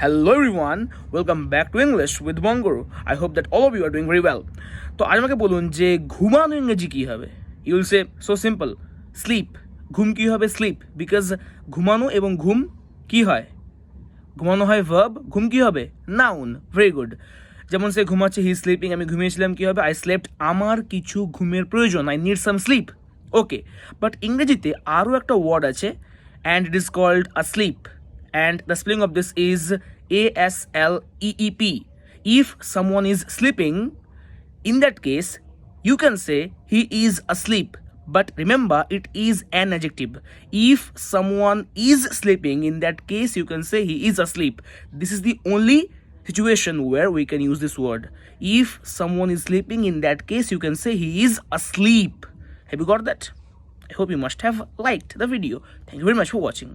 Hello everyone, welcome back to English with Bong. I hope that all of you are doing very well. তো আজ আমাকে বলুন যে ঘুমানো ইংরেজি কি হবে? You will say so simple, sleep. ঘুম কি হবে? Sleep. Because ঘুমানো এবং ঘুম কি হয়? ঘুমানো হয় verb, ঘুম কি হবে? Noun. Very good. যেমন সে ঘুমাচ্ছে, হি স্লিপিং, আমি ঘুমিয়েছিলাম কি হবে? আই স্লেপ্ট, আমার কিছু ঘুমের প্রয়োজন, I need some sleep. Okay, but ইংরেজিতে আরও একটা ওয়ার্ড আছে and it is called a sleep, and the spelling of this is ASLEEP. If someone is sleeping, in that case you can say he is asleep, but remember it is an adjective. If someone is sleeping, in that case you can say he is asleep. This is the only situation where we can use this word. If someone is sleeping, in that case you can say he is asleep. Have you got that? I hope you must have liked the video. Thank you very much for watching.